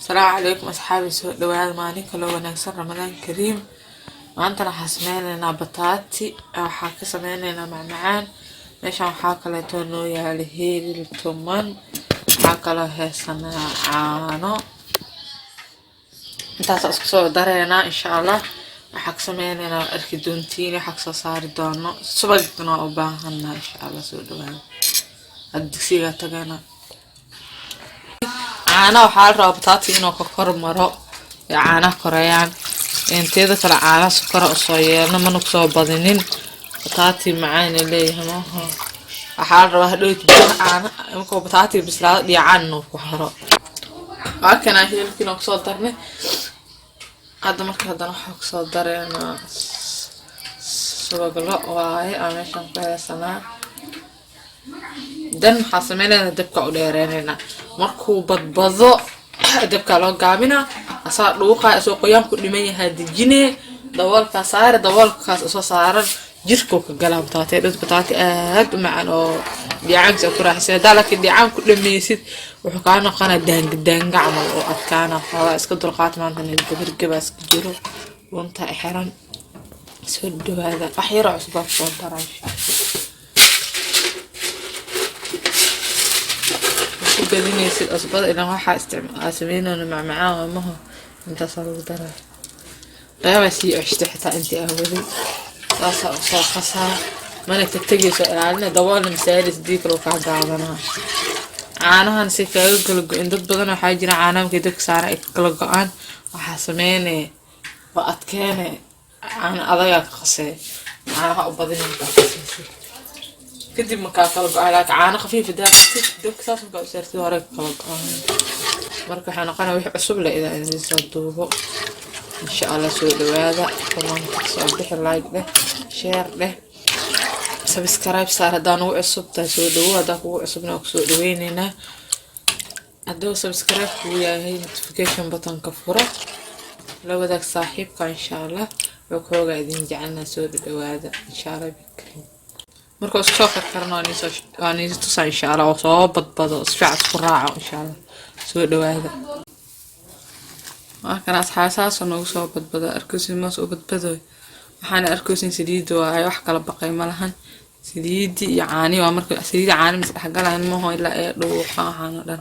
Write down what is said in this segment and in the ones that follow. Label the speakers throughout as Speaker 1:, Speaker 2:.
Speaker 1: السلام عليكم أصحابي سوء دواد مالك لو ونكسر رمضان كريم. maantana waxaan sameyneynaa bataati waxaa ka sameyneynaa macmacaan. meeshaan waxaa kaleeto noo yaala hilib tuman, waxaa kaloo haysanaa caano. intaas isku soo dareynaa insha allah. waxaa ka sameyneynaa arki doontiin, waxaa kasoo saari doono subagna u baahanaa insha allah. soo dhawaada hadda digsiga tagana caana waxaa la rabaa bataati inuu ka kor maro ee caanaha korayaan. inteeda kale caana sokor oo soo yeelna mana ku soo badinin. bataati macaan leeyahay maaha. waxaa la rabaa hadhowti caana markuu bataati bislaado dhiyacaan inuu ku haro. waa kana hilibkii oo kusoo darnay. hadda marka haddana waxaa kusoo dareynaa subag lo waaye aan meeshaan ku haysanaa. dan waxaa sameyneynaa dabka u dheereyneynaa. markuu badbado dabka loo gaabinaa asaa dhuuqa soo qoyaan ku dhiman yahay dejinee daboolka saare. daboolkaas soo saaran jirku ka galaa bataati. dad bataati aad u macaan oo diyaanka ku raaxaysan. dalka diyaan ku dhameysid wuxuu ka noqonaa daanga camal oo adkaana. waa iska dulqaad maanta in gabargabaas ku jiro wanta xiran. soo dhawaada wax yar oo cusub soo daray بدينيسي أصبر إلى ما حاسمين أنا معاه ما هو أنت صار درا لا بس يعشت حتى أنت أولي صار خسارة ما نتتجي سؤال علنا دوال مسالس ديك لو كان دعوانا أنا هنسيك أقول إن ضد بدنا حاجة عنا كده كسارة إكلقان وحاسمين وقت كان أنا أضيق خسارة أنا هقبضين كدي مكان قلب على عانة خفيفة ده دوك ساس مكان سيرتي وراك قلب مركو حنا قنا ويح عصب له إذا إنزل صدوه إن شاء الله. سوي هذا كمان صبح لايك له شير له سبسكرايب صار دانو عصب تسوي دوه هذا هو عصبنا وكسوي دويننا أدو سبسكرايب ويا هي نوتيفيكيشن بطن كفورة لو بدك صاحبك إن شاء الله وكو قاعدين جعلنا سوي هذا إن شاء الله بكريم. marka isku soo karkarno aan tusaa insha Allah oo soo badbado isfiican ku raaco insha Allah. soo dhawaada waa kana asxaasaas oo soo badbado arkaysiin ma soo badbado. waxaan arkaysiin saliid waa wax kala baqay ma lahan. saliid iyo caani waa marka saliid caani mis dhaxgalaan ma hoo ilaa ay dhuuqa ahaan dhan.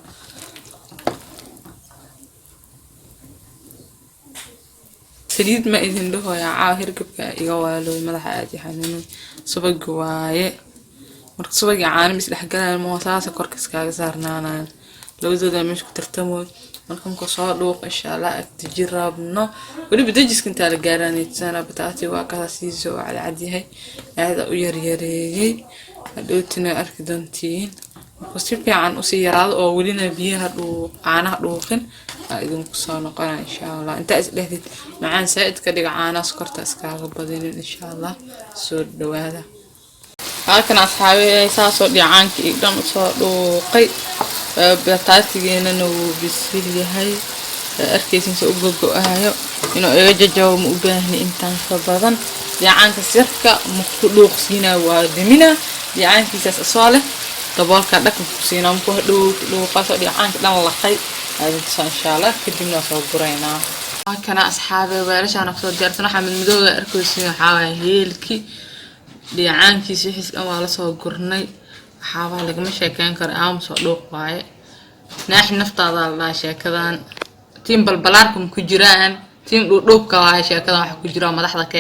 Speaker 1: saliid ma idin dhaho yaa hirgabka iga waalo madaxa aad xanuun subag waaye. marka subag caana mis dhaxgalaan ma saasa korka iskaga saarnaanaan labadooda meesha ku tartamo. marka ma soo dhuuq insha Allah agti jirabno wali badajiska inta la gaaranaysan bataati waa ka siiso cad yahay aad u yareeyay hadootina arki doontiin. marka si fiican u sii yaraado oo walina biyaha caanaha dhuuqin idin ku soo noqonaa insha Allah. inta is dhahdid macaan saad ka dhiga caanaha sokorta iskaga badinin insha Allah. soo dhawaada halkan asxaabi saaso dhicaankii dhan soo dhuuqay bataatigeena uu bisil yahay. arkaysiin soo gogo'ayo inuu iga jajaabo ma u baahni intaan ka badan. dhicaanka sirka ma ku dhuuqsiina waa dimina dhicaankiisaas soo leh daboolka dhaqan ku siina ma ku dhuuqaso dhicaanka dhan laqay aad insha Allah kadibna soo gureynaa. halkan asxaabi weelashaan soo diyaarsan waxa madmadowga arkaysiin waxa heelki dhicaankiisa wixii dhan waa la soo gurnay. waxaa lagama sheekeyn karo aan soo dhuuq waaye. naax naftaada la sheekadan tiim balbalaarkum ku jiraan tiim dhuudhuubka waaye. sheekadan waxa ku jira madaxda ka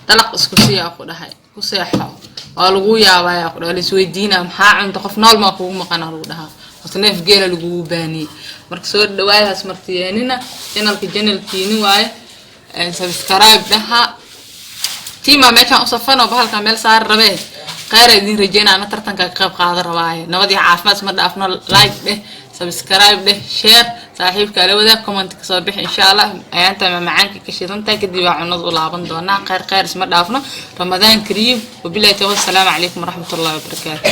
Speaker 1: dalaq isku siyaa ku dhahay ku seexo oo lagu yaabaa ku dhahay isweydiina maxaa cunto qof nool ma kugu maqan lagu dhahaa wata neef geela lagu baani. marka soo dhawaadaas martiyeenina channelkiini waaye subscribe dhaha tiima meeshaan u safano bahalka meel saar rabee qaar idin rajeynaa ana tartanka ka qayb qaadan rabaaye. nabadii caafimaad ma dhaafno like dheh subscribe dheh share saaxiibka la wadaag comment ka soo bixi insha Allah. ayaanta macaanka ka shidantaa kadib waa cunad u laaban doonaa. khayr isma dhaafno. ramadaan kariim wabillahi tawfiiq. assalaamu calaykum waraxmatullaahi wabarakaatuh.